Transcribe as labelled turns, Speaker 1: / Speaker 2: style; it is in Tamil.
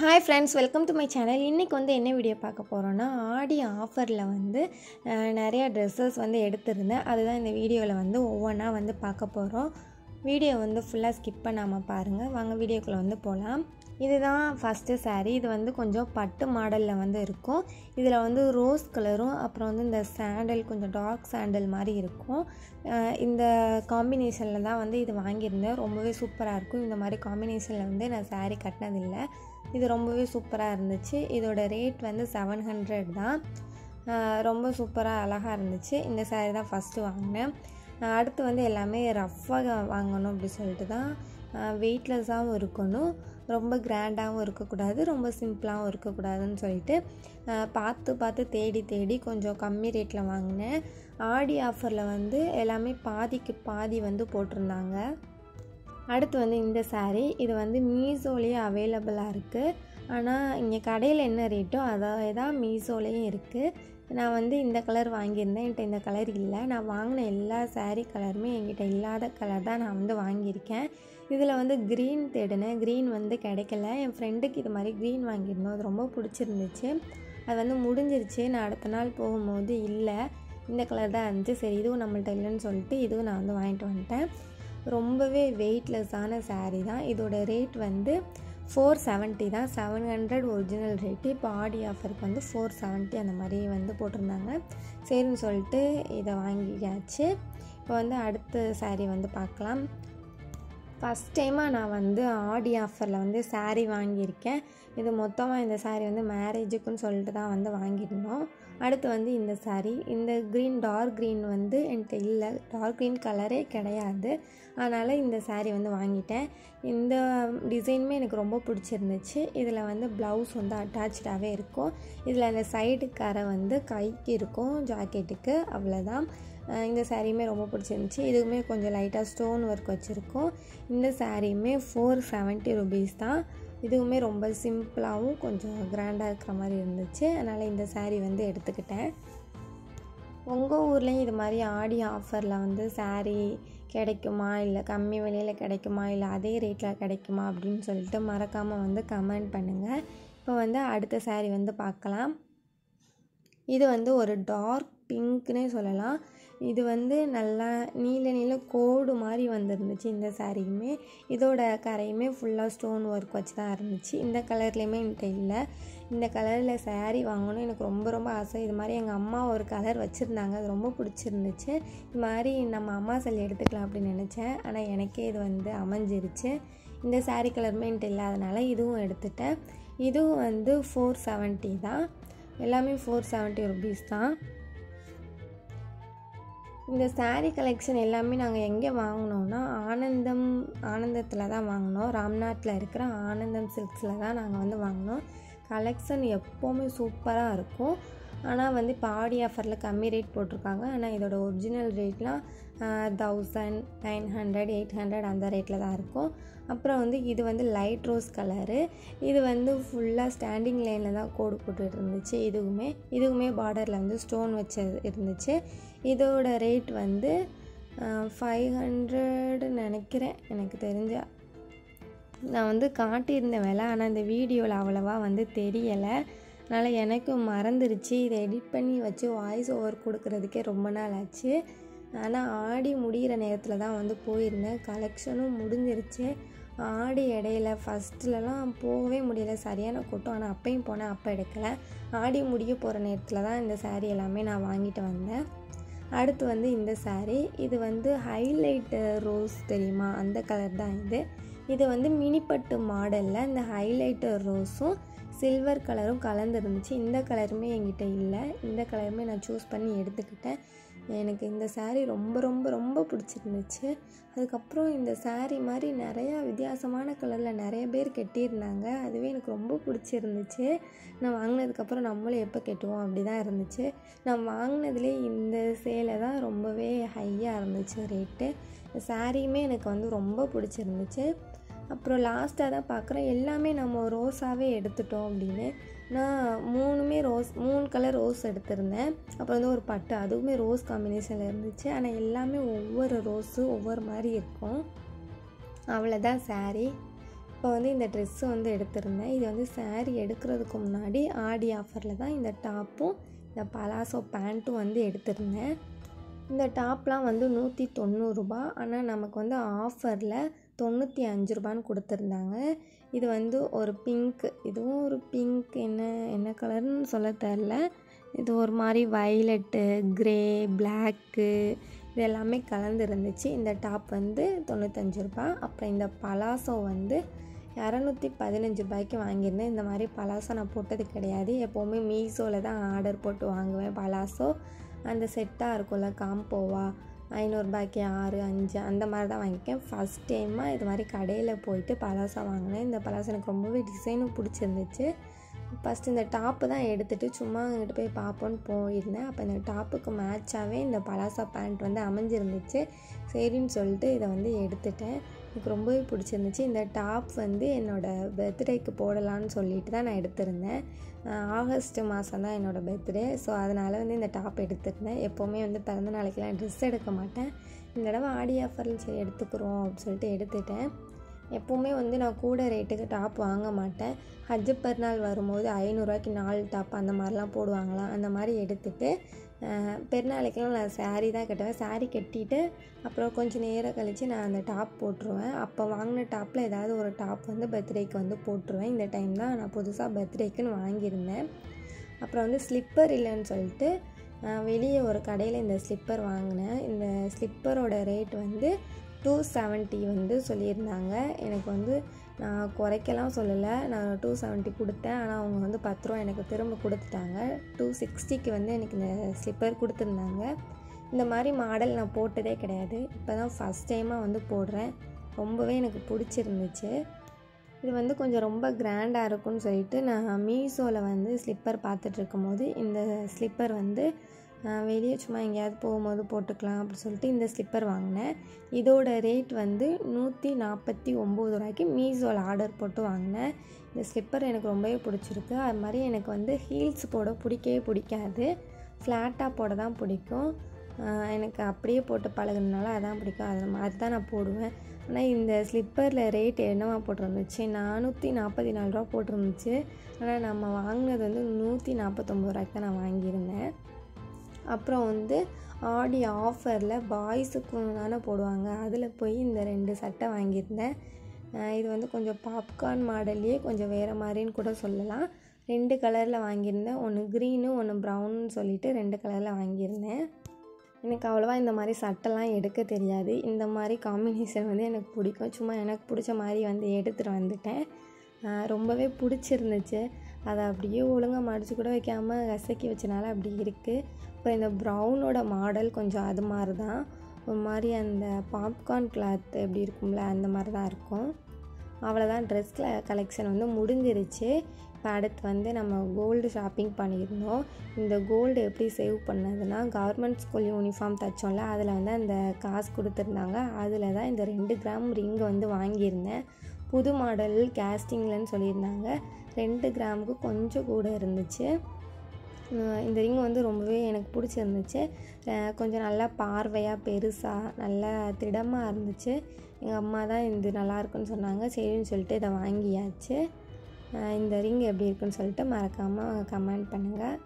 Speaker 1: Hi friends, welcome to my channel. இன்னைக்கு வந்து என்ன வீடியோ பார்க்க போறோம்னா ஆடி ஆஃபர்ல வந்து நிறைய Dresses வந்து எடுத்துருந்தேன். அதுதான் இந்த வீடியோல வந்து ஒவ்வொண்ணா வந்து பார்க்க போறோம். வீடியோ வந்து ஃபுல்லா ஸ்கிப் பண்ணாம பாருங்க. வாங்க வீடியோக்குள்ள வந்து போலாம். இதுதான் ஃபர்ஸ்ட் saree. இது வந்து கொஞ்சம் பட்டு மாடல்ல வந்து இருக்கும். இதுல வந்து ரோஸ் கலரும் அப்புறம் வந்து இந்த சாண்டல் கொஞ்சம் டார்க் சாண்டல் மாதிரி இருக்கும். இந்த காம்பினேஷன்ல தான் வந்து இது வாங்கியிருந்தேன். ரொம்பவே சூப்பரா இருக்கும். இந்த மாதிரி காம்பினேஷன்ல வந்து நான் saree கட்டினது இல்ல. இது ரொம்பவே சூப்பராக இருந்துச்சு. இதோட ரேட் வந்து 700 தான். ரொம்ப சூப்பராக அழகாக இருந்துச்சு. இந்த saree தான் ஃபஸ்ட்டு வாங்கினேன். அடுத்து வந்து எல்லாமே ரஃப்பாக வாங்கணும் அப்படி சொல்லிட்டு தான் வெயிட்லெஸ்ஸாகவும் இருக்கணும், ரொம்ப கிராண்டாகவும் இருக்கக்கூடாது, ரொம்ப சிம்பிளாகவும் இருக்கக்கூடாதுன்னு சொல்லிட்டு பார்த்து தேடி கொஞ்சம் கம்மி ரேட்டில் வாங்கினேன். ஆடி ஆஃபரில் வந்து எல்லாமே பாதிக்கு பாதி வந்து போட்டிருந்தாங்க. அடுத்து வந்து இந்த saree. இது வந்து மீஷோலேயே அவைலபிளாக இருக்குது. ஆனால் இங்கே கடையில் என்ன ரேட்டோ அதே தான் மீஷோலேயும் இருக்குது. நான் வந்து இந்த கலர் வாங்கியிருந்தேன். என்கிட்ட இந்த கலர் இல்லை. நான் வாங்கின எல்லா saree கலருமே என்கிட்ட இல்லாத கலர் தான் நான் வந்து வாங்கியிருக்கேன். இதில் வந்து க்ரீன் தேடினேன். க்ரீன் வந்து கிடைக்கல. என் ஃப்ரெண்டுக்கு இது மாதிரி க்ரீன் வாங்கியிருந்தோம். அது ரொம்ப பிடிச்சிருந்துச்சு. அது வந்து முடிஞ்சிருச்சு. நான் அடுத்த நாள் போகும்போது இல்லை, இந்த கலர் தான் இருந்துச்சு. சரி இதுவும் நம்மள்ட்ட இல்லைன்னு சொல்லிட்டு இதுவும் நான் வந்து வாங்கிட்டு வந்துட்டேன். ரொம்பவே வெயிட்லெஸ்ஸான saree தான். இதோட ரேட் வந்து 470 தான். 700 ஒரிஜினல் ரேட்டு. இப்போ ஆடி ஆஃபருக்கு வந்து 470 அந்த மாதிரி வந்து போட்டிருந்தாங்க. சரின்னு சொல்லிட்டு இதை வாங்கியாச்சு. இப்போ வந்து அடுத்த saree வந்து பார்க்கலாம். ஃபஸ்ட் டைமாக நான் வந்து ஆடி ஆஃபரில் வந்து saree வாங்கியிருக்கேன். இது மொத்தமாக இந்த saree வந்து மேரேஜுக்குன்னு சொல்லிட்டு தான் வந்து வாங்கியிருந்தோம். அடுத்து வந்து இந்த saree. இந்த க்ரீன் டார்க் க்ரீன் வந்து என்கிட்ட இல்லை. டார்க் க்ரீன் கலரே கிடையாது. அதனால் இந்த saree வந்து வாங்கிட்டேன். இந்த டிசைனுமே எனக்கு ரொம்ப பிடிச்சிருந்துச்சு. இதில் வந்து ப்ளவுஸ் வந்து அட்டாச்சாகவே இருக்கும். இதில் அந்த சைடு கரை வந்து கைக்கு இருக்கும், ஜாக்கெட்டுக்கு, அவ்வளோதான். இந்த சாரியுமே ரொம்ப பிடிச்சிருந்துச்சி. இதுவுமே கொஞ்சம் லைட்டாக ஸ்டோன் ஒர்க் வச்சுருக்கோம். இந்த சாரியுமே 470 rupees தான். இதுவுமே ரொம்ப சிம்பிளாகவும் கொஞ்சம் கிராண்டாக இருக்கிற மாதிரி இருந்துச்சு. அதனால் இந்த saree வந்து எடுத்துக்கிட்டேன். உங்கள் ஊர்லேயும் இது மாதிரி ஆடி ஆஃபரில் வந்து saree கிடைக்குமா, இல்லை கம்மி விலையில் கிடைக்குமா, இல்லை அதே ரேட்டில் கிடைக்குமா அப்படின்னு சொல்லிட்டு மறக்காமல் வந்து கமெண்ட் பண்ணுங்கள். இப்போ வந்து அடுத்த saree வந்து பார்க்கலாம். இது வந்து ஒரு டார்க் பிங்க்னே சொல்லலாம். இது வந்து நல்லா நீல கோடு மாதிரி வந்துருந்துச்சு. இந்த சாரியுமே இதோட கரையுமே ஃபுல்லாக ஸ்டோன் ஒர்க் வச்சு தான் இருந்துச்சு. இந்த கலர்லேயுமே என்கிட்ட இல்லை. இந்த கலரில் saree வாங்கணும் எனக்கு ரொம்ப ஆசை. இது மாதிரி எங்கள் அம்மா ஒரு கலர் வச்சுருந்தாங்க. அது ரொம்ப பிடிச்சிருந்துச்சு. இது மாதிரி நம்ம அம்மா சொல்லி எடுத்துக்கலாம் அப்படின்னு நினச்சேன். ஆனால் எனக்கே இது வந்து அமைஞ்சிருச்சு. இந்த saree கலருமே என்கிட்ட இல்லாதனால இதுவும் எடுத்துட்டேன். இதுவும் வந்து 470 தான். எல்லாமே 470 rupees தான். இந்த saree கலெக்ஷன் எல்லாமே நாங்கள் எங்கே வாங்கினோன்னா ஆனந்தத்தில் தான் வாங்கினோம். ராம்நாட்டில் இருக்கிற ஆனந்தம் சில்க்ஸில் தான் நாங்கள் வந்து வாங்கினோம். கலெக்ஷன் எப்போவுமே சூப்பராக இருக்கும். ஆனால் வந்து இப்போ ஆடி ஆஃபரில் கம்மி ரேட் போட்டிருக்காங்க. ஆனால் இதோட ஒரிஜினல் ரேட்லாம் 1000, 900, 800 அந்த ரேட்டில் தான் இருக்கும். அப்புறம் வந்து இது வந்து லைட் ரோஸ் கலரு. இது வந்து ஃபுல்லாக ஸ்டாண்டிங் லைனில் தான் கோடு போட்டுட்டு இருந்துச்சு. இதுவுமே பார்டரில் வந்து ஸ்டோன் வச்சு இருந்துச்சு. இதோட ரேட் வந்து 500 நினைக்கிறேன் எனக்கு தெரிஞ்ச. நான் வந்து காட்டியிருந்த விலை, ஆனால் இந்த வீடியோவில் அவ்வளவா வந்து தெரியலை. அதனால் எனக்கும் மறந்துருச்சு. இதை எடிட் பண்ணி வச்சு வாய்ஸ் ஓவர் கொடுக்குறதுக்கே ரொம்ப நாள் ஆச்சு. ஆனால் ஆடி முடிகிற நேரத்தில் தான் வந்து போயிருந்தேன். கலெக்ஷனும் முடிஞ்சிருச்சு. ஆடி இடையில ஃபஸ்ட்டுலலாம் போகவே முடியல, சரியான கூட்டம். ஆனால் அப்பையும் போனேன், அப்போ எடுக்கலை. ஆடி முடிய போகிற நேரத்தில் தான் இந்த saree எல்லாமே நான் வாங்கிட்டு வந்தேன். அடுத்து வந்து இந்த saree. இது வந்து ஹைலைட் ரோஸ் தெரியுமா, அந்த கலர் தான் இது. இது வந்து மினிப்பட்டு மாடலில் இந்த ஹைலைட் ரோஸும் சில்வர் கலரும் கலந்து இருந்துச்சு. இந்த கலருமே என்கிட்ட இல்லை. இந்த கலருமே நான் சூஸ் பண்ணி எடுத்துக்கிட்டேன். எனக்கு இந்த saree ரொம்ப பிடிச்சிருந்துச்சு. அதுக்கப்புறம் இந்த saree மாதிரி நிறையா வித்தியாசமான கலரில் நிறைய பேர் கட்டியிருந்தாங்க. அதுவே எனக்கு ரொம்ப பிடிச்சிருந்துச்சு. நான் வாங்கினதுக்கப்புறம் நம்மளும் எப்போ கட்டுவோம் அப்படி தான் இருந்துச்சு. நான் வாங்கினதுலேயே இந்த சேலை தான் ரொம்பவே ஹையாக இருந்துச்சு ரேட்டு. இந்த சாரியுமே எனக்கு வந்து ரொம்ப பிடிச்சிருந்துச்சு. அப்புறம் லாஸ்ட்டாக தான் பார்க்குறேன் எல்லாமே நம்ம ரோஸாகவே எடுத்துட்டோம் அப்படின்னு. நான் 3 கலர் ரோஸ் எடுத்திருந்தேன். அப்புறம் வந்து ஒரு பட்டு, அதுவுமே ரோஸ் காம்பினேஷனில் இருந்துச்சு. ஆனால் எல்லாமே ஒவ்வொரு ரோஸு ஒவ்வொரு மாதிரி இருக்கும். அவ்வளோதான் saree. அப்போ வந்து இந்த ட்ரெஸ்ஸு வந்து எடுத்திருந்தேன். இது வந்து சாரீ எடுக்கிறதுக்கு முன்னாடி ஆடி ஆஃபரில் தான் இந்த டாப்பும் இந்த பலாசோ பேண்ட்டும் வந்து எடுத்திருந்தேன். இந்த டாப்லாம் வந்து ₹190. ஆனால் நமக்கு வந்து ஆஃபரில் ₹95 கொடுத்துருந்தாங்க. இது வந்து ஒரு பிங்க், இதுவும் ஒரு பிங்க், என்ன கலர்னு சொல்ல தெரில. இது ஒரு மாதிரி வைலட்டு, க்ரே, பிளாக்கு இது எல்லாமே கலந்து இருந்துச்சு. இந்த டாப் வந்து ₹95. அப்புறம் இந்த பலாசோ வந்து ₹215 வாங்கியிருந்தேன். இந்த மாதிரி பலாசோ நான் போட்டது கிடையாது. எப்போவுமே மீஷோவில் தான் ஆர்டர் போட்டு வாங்குவேன். பலாசோ அந்த செட்டாக இருக்கும்ல, காம்போவா ₹500 6 5 அந்த மாதிரி தான் வாங்கியிருக்கேன். ஃபஸ்ட் டைமாக இது மாதிரி கடையில் போயிட்டு பலாசோ வாங்கினேன். இந்த பலாசோ எனக்கு ரொம்பவே டிசைனும் பிடிச்சிருந்துச்சு. ஃபஸ்ட்டு இந்த டாப்பு தான் எடுத்துகிட்டு சும்மா அங்கிட்டு போய் பார்ப்போன்னு போயிருந்தேன். அப்போ இந்த டாப்புக்கு மேட்சாகவே இந்த பலாசோ பேண்ட் வந்து அமைஞ்சிருந்துச்சு. சரின்னு சொல்லிட்டு இதை வந்து எடுத்துட்டேன். எனக்கு ரொம்பவே பிடிச்சிருந்துச்சு. இந்த டாப் வந்து என்னோடய பர்த்டேக்கு போடலான்னு சொல்லிட்டு தான் நான் எடுத்திருந்தேன். ஆகஸ்ட் மாதம் தான் என்னோடய பர்த்டே. ஸோ அதனால் வந்து இந்த டாப் எடுத்துருந்தேன். எப்போவுமே வந்து பிறந்த நாளைக்கெலாம் ட்ரெஸ் எடுக்க மாட்டேன். இந்த தடவை ஆடி ஆஃபரில் சரி எடுத்துக்கிறோம் அப்படின்னு சொல்லிட்டு எடுத்துட்டேன். எப்போவுமே வந்து நான் கூட ரேட்டுக்கு டாப் வாங்க மாட்டேன். ஹஜ்ஜு பெருநாள் வரும்போது ₹500 4 டாப் அந்த மாதிரிலாம் போடுவாங்களாம். அந்த மாதிரி எடுத்துகிட்டு பெருநாளைக்கெல்லாம் நான் சாரீ தான் கட்டுவேன். சாரீ கட்டிட்டு அப்புறம் கொஞ்சம் நேரம் கழித்து நான் அந்த டாப் போட்டுருவேன். அப்போ வாங்கின டாப்பில் ஏதாவது ஒரு டாப் வந்து பர்த்டேக்கு வந்து போட்டுருவேன். இந்த டைம் தான் நான் புதுசாக பர்த்டேக்குன்னு வாங்கியிருந்தேன். அப்புறம் வந்து ஸ்லிப்பர் இல்லைன்னு சொல்லிட்டு வெளியே ஒரு கடையில் இந்த ஸ்லிப்பர் வாங்கினேன். இந்த ஸ்லிப்பரோட ரேட் வந்து $270 வந்து சொல்லியிருந்தாங்க. எனக்கு வந்து நான் குறைக்கலாம் சொல்லலை, நான் $270 கொடுத்தேன். ஆனால் அவங்க வந்து ₹10 எனக்கு திரும்ப கொடுத்துட்டாங்க. $260 வந்து எனக்கு இந்த ஸ்லிப்பர் கொடுத்துருந்தாங்க. இந்த மாதிரி மாடல் நான் போட்டதே கிடையாது. இப்போ தான் ஃபஸ்ட் டைமாக வந்து போடுறேன். ரொம்பவே எனக்கு பிடிச்சிருந்துச்சு. இது வந்து கொஞ்சம் ரொம்ப கிராண்டாக இருக்கும்னு சொல்லிட்டு நான் மீஷோவில் வந்து ஸ்லிப்பர் பார்த்துட்ருக்கும் போது இந்த ஸ்லிப்பர் வந்து வெளியே சும்மா எங்கேயாவது போகும்போது போட்டுக்கலாம் அப்படின்னு சொல்லிட்டு இந்த ஸ்லிப்பர் வாங்கினேன். இதோட ரேட் வந்து $149 மீஷோவில் ஆர்டர் போட்டு வாங்கினேன். இந்த ஸ்லிப்பர் எனக்கு ரொம்பவே பிடிச்சிருக்கு. அது மாதிரி எனக்கு வந்து ஹீல்ஸ் போட பிடிக்கவே பிடிக்காது. ஃப்ளாட்டாக போட தான் பிடிக்கும். எனக்கு அப்படியே போட்டு பழகுனால அதான் பிடிக்கும். அது மாதிரி தான் நான் போடுவேன். ஆனால் இந்த ஸ்லிப்பரில் ரேட் என்னவா போட்டிருந்துச்சு, $444 போட்டிருந்துச்சு. ஆனால் நம்ம வாங்கினது வந்து $149 தான் நான் வாங்கியிருந்தேன். அப்புறம் வந்து ஆடி ஆஃபரில் பாய்ஸுக்கும் தானே போடுவாங்க, அதில் போய் இந்த 2 சட்டை வாங்கியிருந்தேன். இது வந்து கொஞ்சம் பாப்கார்ன் மாடல்லையே கொஞ்சம் வேறு மாதிரின்னு கூட சொல்லலாம். 2 கலரில் வாங்கியிருந்தேன். ஒன்று க்ரீனு ஒன்று ப்ரௌன்னு சொல்லிட்டு 2 கலரில் வாங்கியிருந்தேன். எனக்கு அவ்வளோவா இந்த மாதிரி சட்டைலாம் எடுக்க தெரியாது. இந்த மாதிரி காம்பினேஷன் வந்து எனக்கு பிடிக்கும். சும்மா எனக்கு பிடிச்ச மாதிரி வந்து எடுத்துகிட்டு வந்துட்டேன். ரொம்பவே பிடிச்சிருந்துச்சு. அதை அப்படியே ஒழுங்காக மடித்து கூட வைக்காமல் கசக்கி வச்சனால அப்படி இருக்குது. இப்போ இந்த ப்ரௌனோட மாடல் கொஞ்சம் அது மாதிரி தான், ஒரு மாதிரி அந்த பாப்கார்ன் கிளாத் எப்படி இருக்கும்ல அந்த மாதிரி தான் இருக்கும். அவ்வளோதான், ட்ரெஸ் கலெக்ஷன் வந்து முடிஞ்சிருச்சு. இப்போ அடுத்து வந்து நம்ம கோல்டு ஷாப்பிங் பண்ணியிருந்தோம். இந்த கோல்டு எப்படி சேவ் பண்ணதுன்னா, கவர்மெண்ட் ஸ்கூல் யூனிஃபார்ம் தைச்சோம்ல, அதில் வந்து அந்த காசு கொடுத்துருந்தாங்க. அதில் தான் இந்த 2 கிராம் ரிங்கு வந்து வாங்கியிருந்தேன். புது மாடல் கேஸ்டிங்லன்னு சொல்லியிருந்தாங்க. 2 கிராமுக்கு கொஞ்சம் கூட இருந்துச்சு. இந்த ரிங் வந்து ரொம்பவே எனக்கு பிடிச்சிருந்துச்சு. கொஞ்சம் நல்லா பார்வையாக பெருசாக நல்லா திடமாக இருந்துச்சு. எங்கள் அம்மா தான் இது நல்லாயிருக்குன்னு சொன்னாங்க. சரின்னு சொல்லிட்டு இதை வாங்கியாச்சு. இந்த ரிங் எப்படி இருக்குன்னு சொல்லிட்டு மறக்காமல் கமெண்ட் பண்ணுங்கள்.